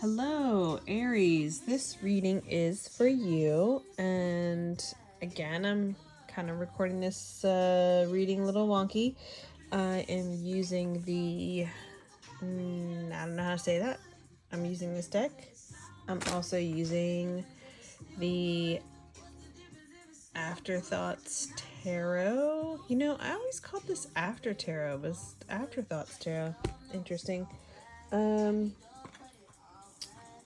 Hello, Aries. This reading is for you. And again, I'm kind of recording this reading a little wonky. I am using I don't know how to say that. I'm using this deck. I'm also using the Afterthoughts Tarot. I always called this After Tarot, but it's Afterthoughts Tarot. Interesting.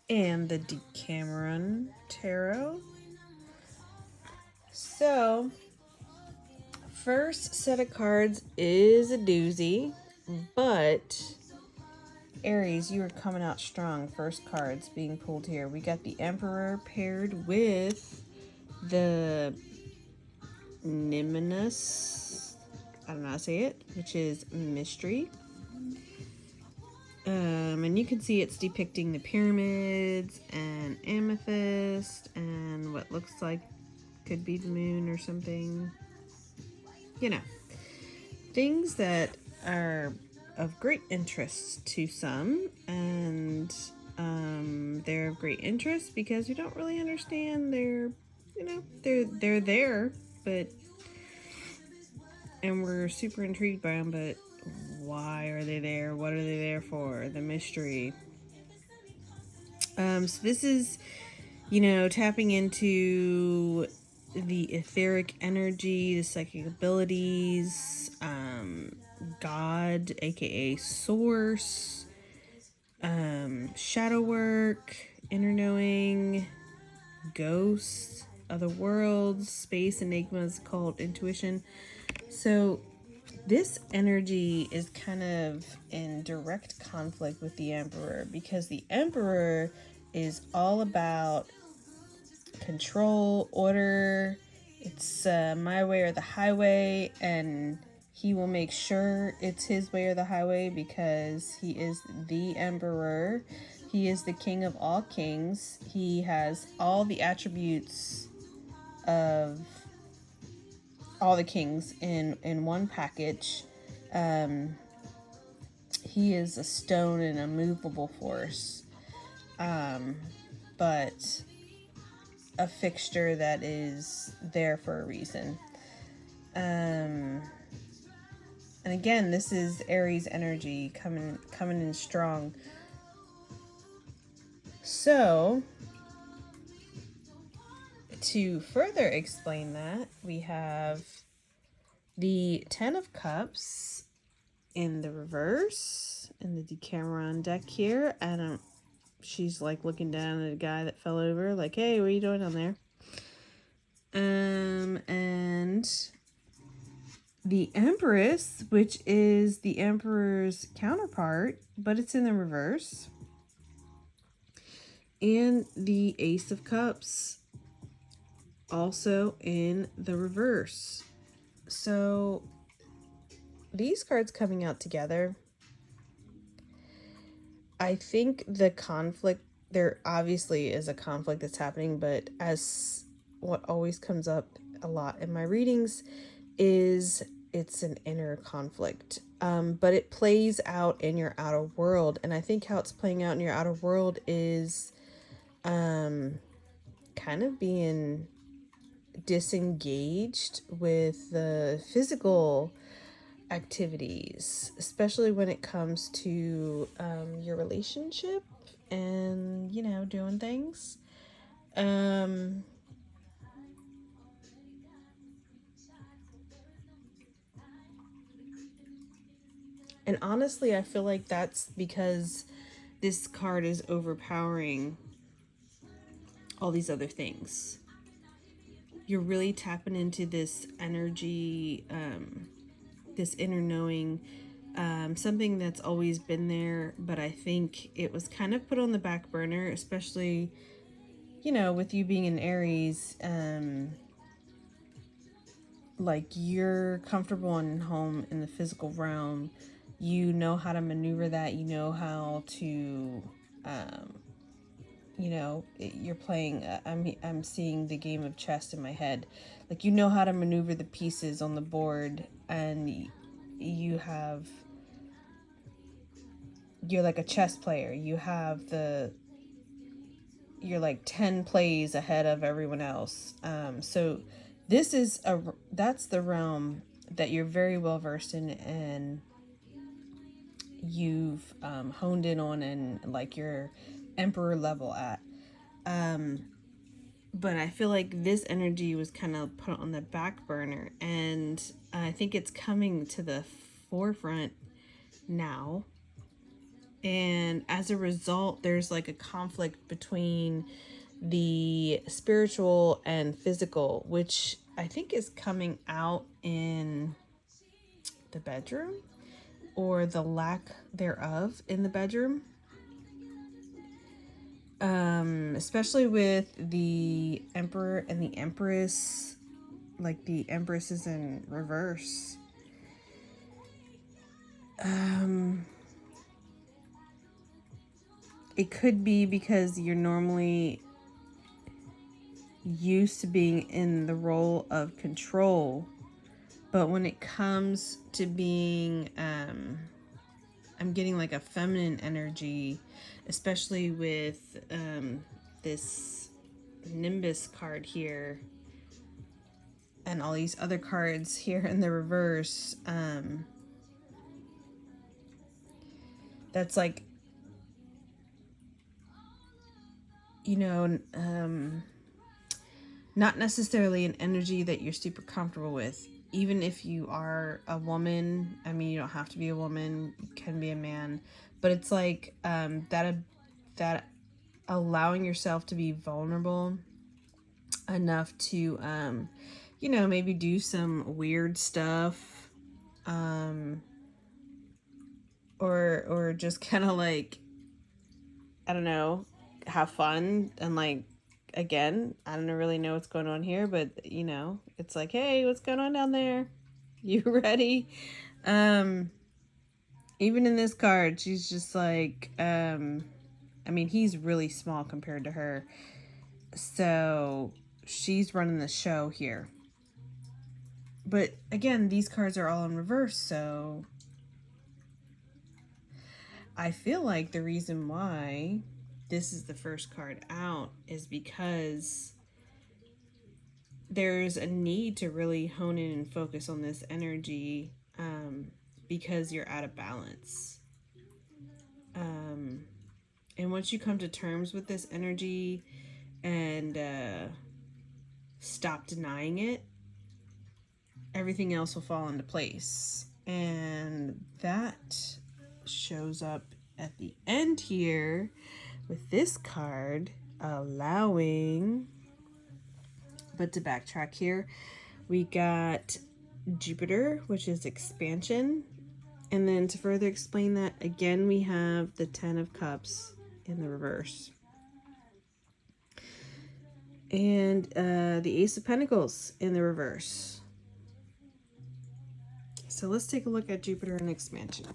And the Decameron Tarot. So, first set of cards is a doozy, but Aries, you are coming out strong. First cards being pulled here. We got the Emperor paired with the Nimbus, I don't know how to say it, which is mystery. And you can see it's depicting the pyramids and amethyst and what looks like could be the moon or something. Things that are of great interest to some, and they're of great interest because we don't really understand they're there, but and we're super intrigued by them, but why are they there? What are they there for? The mystery. So this is, tapping into the etheric energy, the psychic abilities, God, aka Source, shadow work, inner knowing, ghosts, other worlds, space, enigmas, occult, intuition. So this energy is kind of in direct conflict with the Emperor, because the Emperor is all about control, order. It's my way or the highway, and he will make sure it's his way or the highway because he is the Emperor. He is the king of all kings. He has all the attributes of all the kings in one package. He is a stone and a movable force, but a fixture that is there for a reason. And again, this is Aries energy coming in strong. So, to further explain that, we have the Ten of Cups in the reverse in the Decameron deck here. She's like looking down at a guy that fell over, like, hey, what are you doing down there? And the Empress, which is the Emperor's counterpart, but it's in the reverse. And the Ace of Cups, also in the reverse. So these cards coming out together, I think the conflict, there obviously is a conflict that's happening, but as what always comes up a lot in my readings is it's an inner conflict. But it plays out in your outer world. And I think how it's playing out in your outer world is kind of being disengaged with the physical activities, especially when it comes to your relationship and, doing things. And honestly, I feel like that's because this card is overpowering all these other things. You're really tapping into this energy, this inner knowing, something that's always been there, but I think it was kind of put on the back burner, especially, with you being an Aries, like you're comfortable and home in the physical realm. You know how to maneuver that. You know how to, you're playing. I'm seeing the game of chess in my head. Like, you know how to maneuver the pieces on the board, and you're like a chess player. You have the you're like 10 plays ahead of everyone else. So this is that's the realm that you're very well versed in, and you've honed in on, and like your emperor level at. But I feel like this energy was kind of put on the back burner, and I think it's coming to the forefront now. And as a result, there's like a conflict between the spiritual and physical, which I think is coming out in the bedroom, or the lack thereof in the bedroom. Especially with the Emperor and the Empress. Like the Empress is in reverse. It could be because you're normally used to being in the role of control, but when it comes to being I'm getting like a feminine energy, especially with this Nimbus card here and all these other cards here in the reverse. That's like, not necessarily an energy that you're super comfortable with. Even if you are a woman, I mean, you don't have to be a woman, you can be a man, but it's like that allowing yourself to be vulnerable enough to maybe do some weird stuff, or just kind of like, I don't know, have fun. And like, again, I don't really know what's going on here, but it's like, hey, what's going on down there? You ready? Even in this card, she's just like, I mean, he's really small compared to her. So she's running the show here. But again, these cards are all in reverse, so I feel like the reason why this is the first card out is because there's a need to really hone in and focus on this energy, because you're out of balance. And once you come to terms with this energy and stop denying it, everything else will fall into place. And that shows up at the end here with this card, allowing. But to backtrack here, we got Jupiter, which is expansion. And then to further explain that, again, we have the 10 of Cups in the reverse. And the Ace of Pentacles in the reverse. So let's take a look at Jupiter and expansion.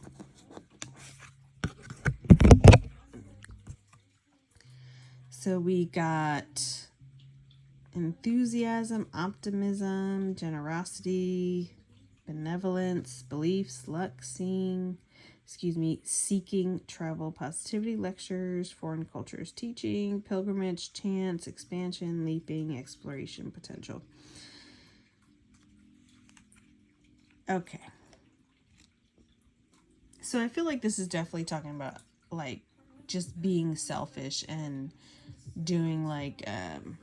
So we got enthusiasm, optimism, generosity, benevolence, beliefs, luck, seeking, travel, positivity, lectures, foreign cultures, teaching, pilgrimage, chance, expansion, leaping, exploration, potential. Okay. So I feel like this is definitely talking about like just being selfish and doing like an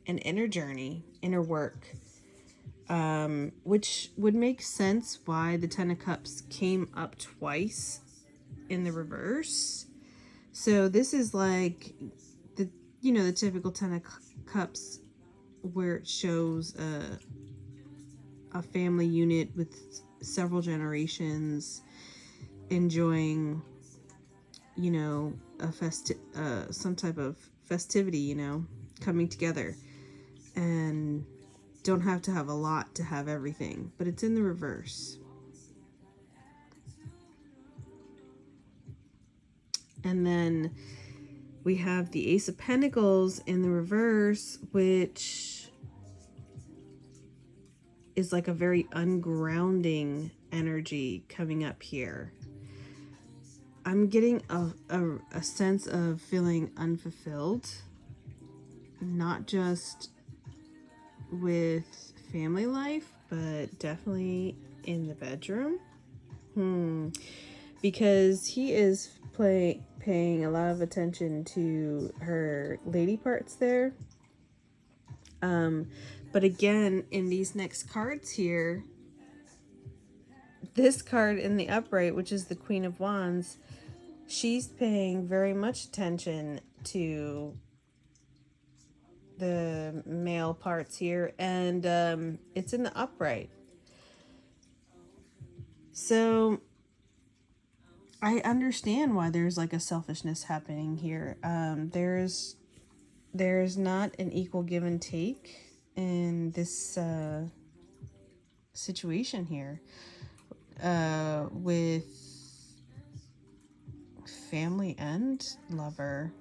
inner journey, inner work, which would make sense why the 10 of Cups came up twice in the reverse. So this is like the typical 10 of Cups where it shows a family unit with several generations enjoying, some type of festivity, coming together, and don't have to have a lot to have everything, but it's in the reverse. And then we have the Ace of Pentacles in the reverse, which is like a very ungrounding energy coming up here. I'm getting a sense of feeling unfulfilled, not just with family life, but definitely in the bedroom. Because he is paying a lot of attention to her lady parts there. But again, in these next cards here, this card in the upright, which is the Queen of Wands, she's paying very much attention to the male parts here, and it's in the upright. So I understand why there's like a selfishness happening here. There's not an equal give and take in this situation here with family and lover.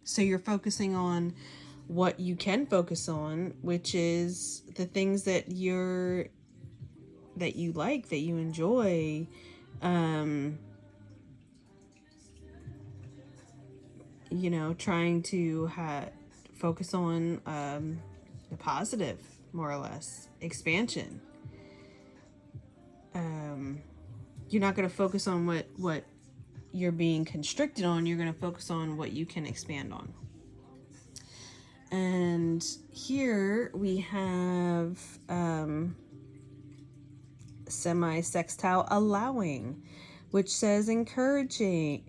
So you're focusing on what you can focus on, which is the things that you like, that you enjoy. You know, trying to focus on the positive, more or less, expansion. You're not going to focus on what you're being constricted on. You're going to focus on what you can expand on. And here we have semi-sextile allowing, which says encourages,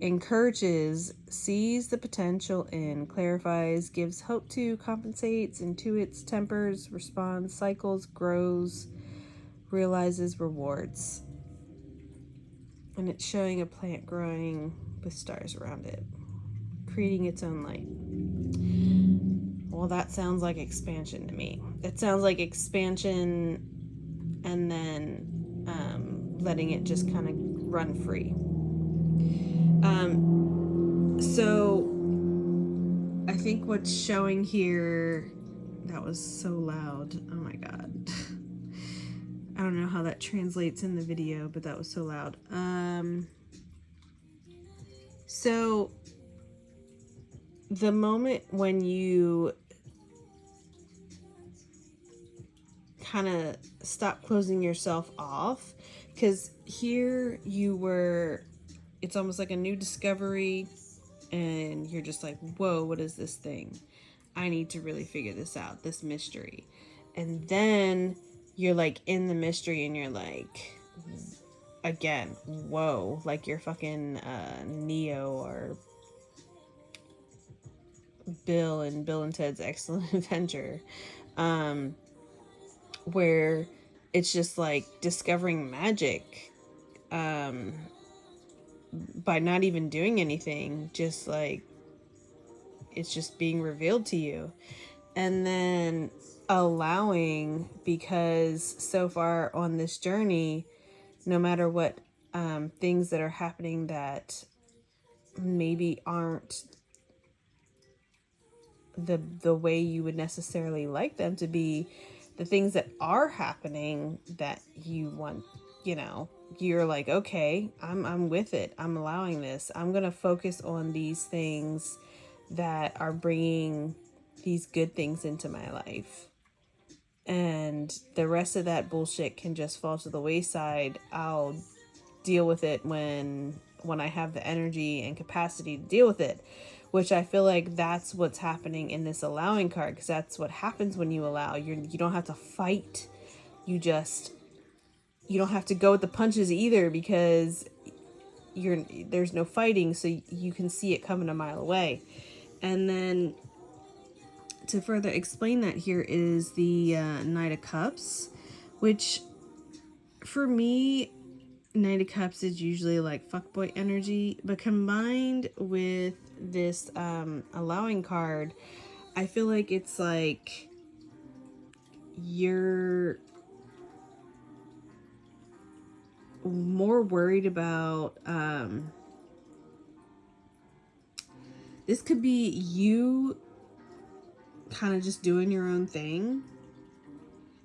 sees the potential in, clarifies, gives hope to, compensates, intuits, tempers, responds, cycles, grows, realizes, rewards. And it's showing a plant growing with stars around it, creating its own light. Well, that sounds like expansion to me. It sounds like expansion and then letting it just kind of run free. So I think what's showing here, that was so loud. Oh my God. I don't know how that translates in the video, but that was so loud. So the moment when you kind of stop closing yourself off, because here you were, it's almost like a new discovery, and you're just like, whoa, what is this thing? I need to really figure this out, this mystery. And then you're like in the mystery and you're like, again, whoa, like you're fucking Neo or Bill and Ted's Excellent Adventure, where it's just like discovering magic by not even doing anything, just like it's just being revealed to you. And then allowing, because so far on this journey, no matter what things that are happening that maybe aren't the way you would necessarily like them to be, the things that are happening that you want, you know, you're like, okay, I'm with it. I'm allowing this. I'm going to focus on these things that are bringing these good things into my life. And the rest of that bullshit can just fall to the wayside. I'll deal with it when I have the energy and capacity to deal with it, which I feel like that's what's happening in this allowing card, because that's what happens when you allow. You don't have to fight. You don't have to go with the punches either, because there's no fighting, so you can see it coming a mile away. And then to further explain that, here is the Knight of Cups, which for me, Knight of Cups is usually like fuckboy energy, but combined with this allowing card, I feel like it's like you're more worried about this could be you kind of just doing your own thing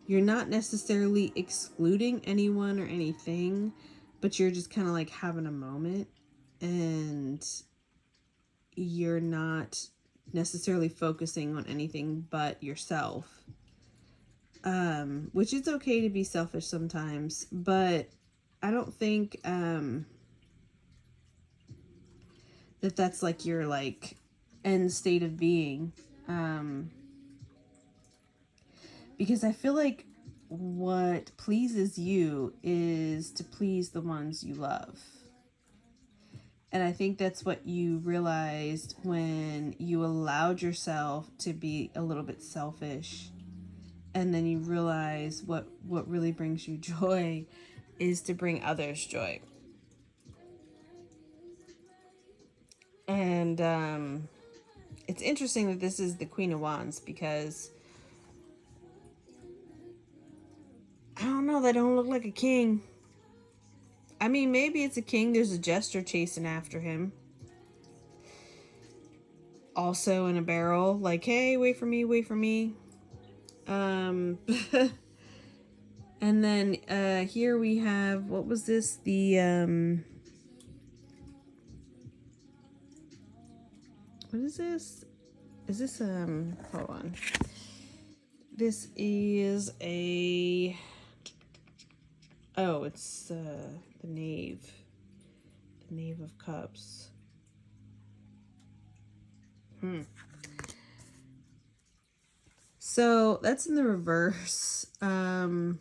you're not necessarily excluding anyone or anything, but you're just kind of like having a moment, and you're not necessarily focusing on anything but yourself. Which is okay to be selfish sometimes, but I don't think that that's like your like end state of being. Because I feel like what pleases you is to please the ones you love. And I think that's what you realized when you allowed yourself to be a little bit selfish. And then you realize what really brings you joy is to bring others joy. And it's interesting that this is the Queen of Wands, because I don't know, they don't look like a king. I mean, maybe it's a king. There's a jester chasing after him. Also in a barrel, like, hey, wait for me, wait for me. And then here we have, what was this? What is this? Is this, hold on. This is it's the Knave. The Knave of Cups. So that's in the reverse. I'm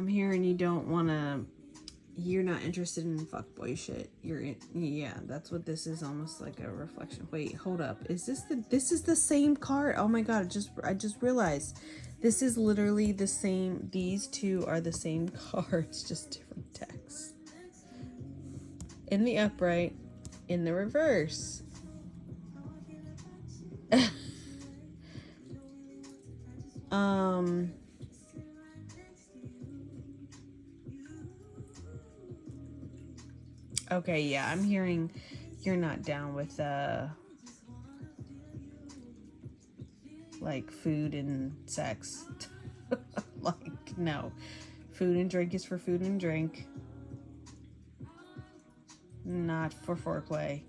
hearing you're not interested in fuckboy shit. That's what this is, almost like a reflection. Wait, hold up. This is the same card? Oh my god, I just realized. This is literally the same. These two are the same cards, just different decks. In the upright, in the reverse. Okay, yeah, I'm hearing you're not down with like food and sex. Like, no. Food and drink is for food and drink. Not for foreplay.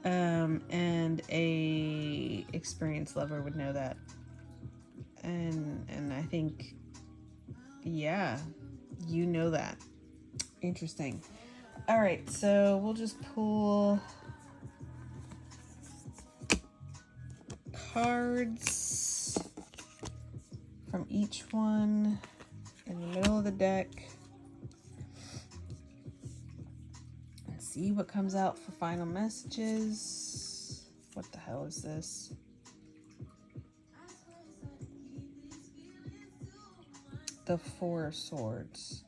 And a experienced lover would know that. And I think, yeah, you know that. Interesting. All right, so we'll just pull cards from each one in the middle of the deck and see what comes out for final messages. What the hell is this? The Four of Swords.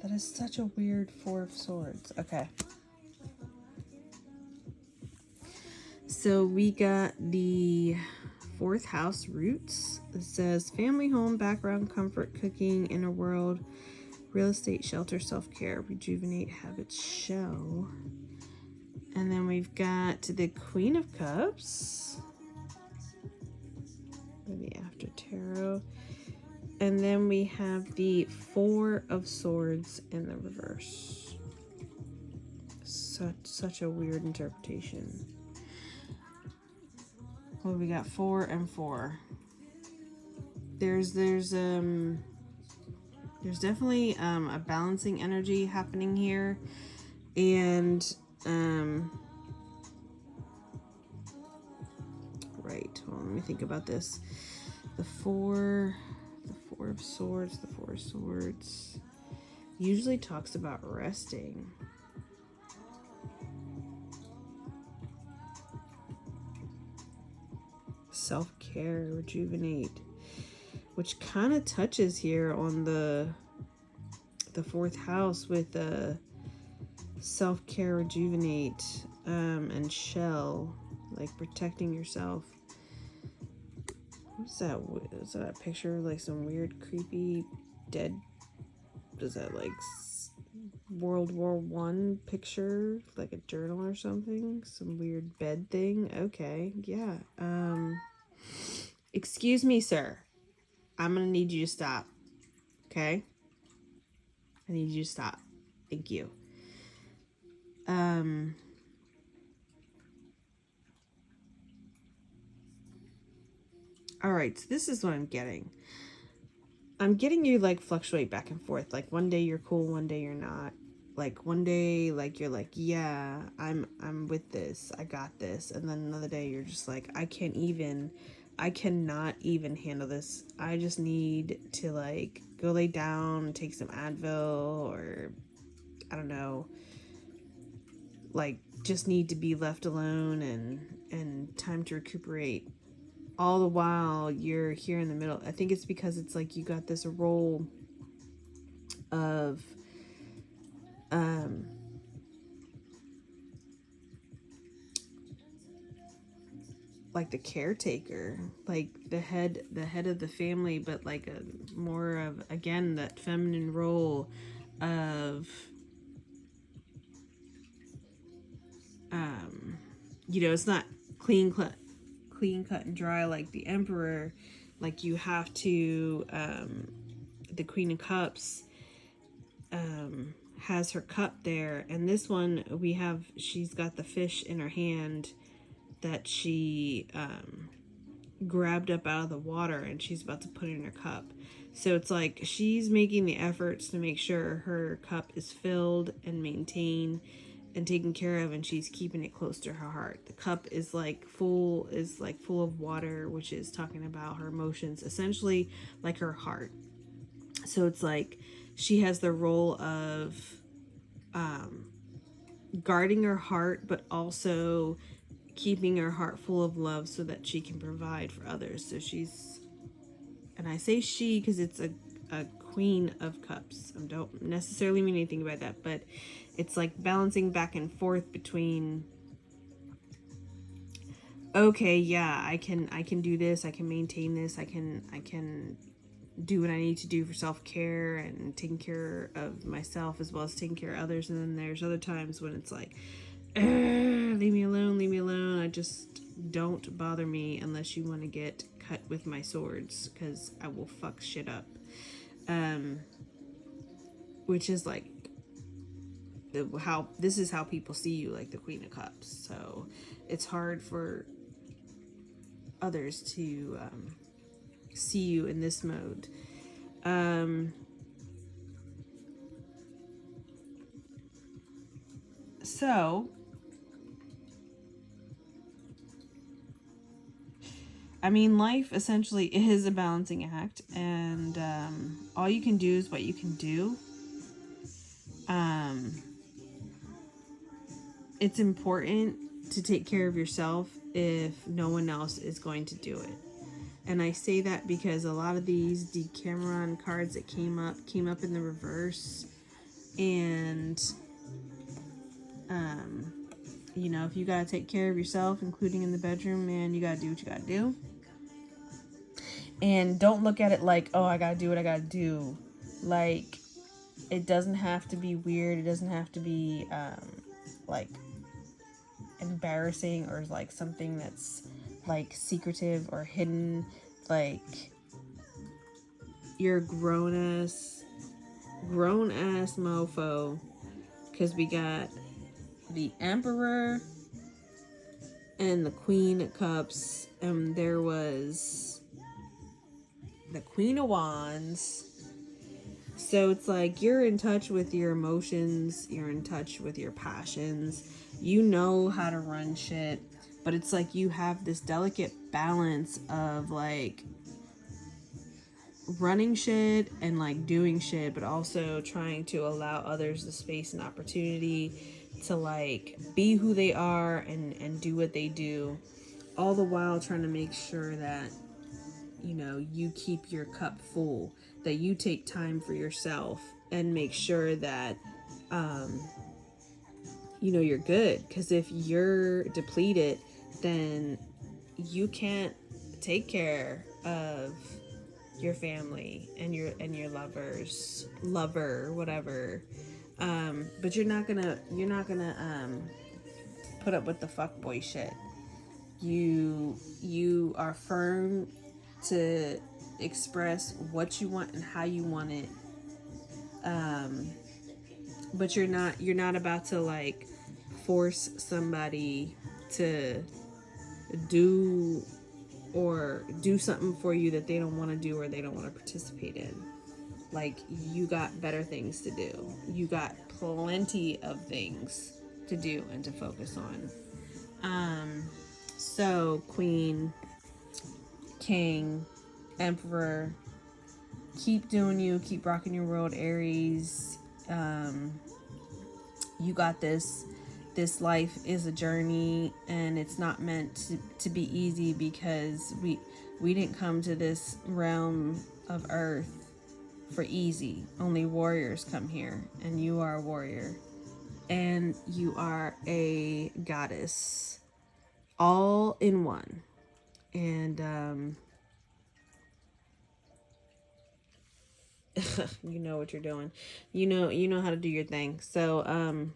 That is such a weird Four of Swords. Okay. So we got the 4th house roots. It says family, home, background, comfort, cooking, inner world, real estate, shelter, self-care, rejuvenate, habits, show. And then we've got the Queen of Cups. The After Tarot. And then we have the 4 of Swords in the reverse. Such a weird interpretation. Well, we got 4 and 4. There's definitely a balancing energy happening here, and right. Well, let me think about this. The 4 of Swords. The 4 of Swords usually talks about resting. Self-care, rejuvenate, which kind of touches here on the 4th house with self-care, rejuvenate, and shell, like protecting yourself. What's that? Is that a picture of like some weird creepy dead, does that like World War One picture, like a journal or something, some weird bed thing. Okay, yeah. Excuse me, sir. I'm gonna need you to stop. Okay, I need you to stop. Thank you. All right, so this is what I'm getting. I'm getting you like fluctuate back and forth. Like one day you're cool, one day you're not. Like one day like you're like, yeah, I'm with this. I got this. And then another day you're just like, I cannot even handle this. I just need to like go lay down, take some Advil, or I don't know, like just need to be left alone and time to recuperate. All the while you're here in the middle. I think it's because it's like you got this role of like the caretaker, like the head of the family, but like a more of, again, that feminine role of it's not clean cut and dry like the emperor. Like you have to the Queen of Cups has her cup there, and this one she's got the fish in her hand that she grabbed up out of the water, and she's about to put it in her cup. So it's like she's making the efforts to make sure her cup is filled and maintained and taken care of, and she's keeping it close to her heart. The cup is full of water, which is talking about her emotions, essentially like her heart. So it's like she has the role of guarding her heart, but also keeping her heart full of love so that she can provide for others. So she's, and I say she because it's a Queen of Cups. I don't necessarily mean anything by that, but it's like balancing back and forth between, okay, yeah, I can do this, I can maintain this, I can do what I need to do for self-care and taking care of myself as well as taking care of others. And then there's other times when it's like, leave me alone, I just, don't bother me unless you want to get cut with my swords, because I will fuck shit up. Which is like this is how people see you, like the Queen of Cups. So it's hard for others to see you in this mode. So I mean, life essentially is a balancing act, and all you can do is what you can do. It's important to take care of yourself if no one else is going to do it. And I say that because a lot of these Decameron cards that came up in the reverse. And, if you gotta take care of yourself, including in the bedroom, man, you gotta do what you gotta do. And don't look at it like, oh, I gotta do what I gotta do. Like, it doesn't have to be weird. It doesn't have to be, like, embarrassing or like something that's like secretive or hidden. Like, you're grown ass mofo, because we got the Emperor and the Queen of Cups, and there was the Queen of Wands. So it's like you're in touch with your emotions, you're in touch with your passions, you know how to run shit, but it's like you have this delicate balance of like running shit and like doing shit, but also trying to allow others the space and opportunity to like be who they are and do what they do, all the while trying to make sure that you keep your cup full, that you take time for yourself and make sure that you're good. Because if you're depleted, then you can't take care of your family and your lover, whatever. But you're not gonna put up with the fuckboy shit. You are firm to express what you want and how you want it. But you're not about to like force somebody to do do something for you that they don't want to do or they don't want to participate in. Like, you got better things to do. You got plenty of things to do and to focus on. So Queen, King, Emperor, keep doing you, keep rocking your world, Aries. You got this. This life is a journey, and it's not meant to be easy, because we didn't come to this realm of earth for easy. Only warriors come here, and you are a warrior, and you are a goddess, all in one. And you know what you're doing. You know how to do your thing. So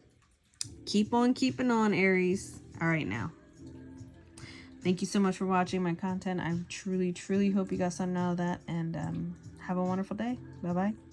keep on keeping on, Aries. All right, now. Thank you so much for watching my content. I truly, truly hope you got something out of that. And have a wonderful day. Bye-bye.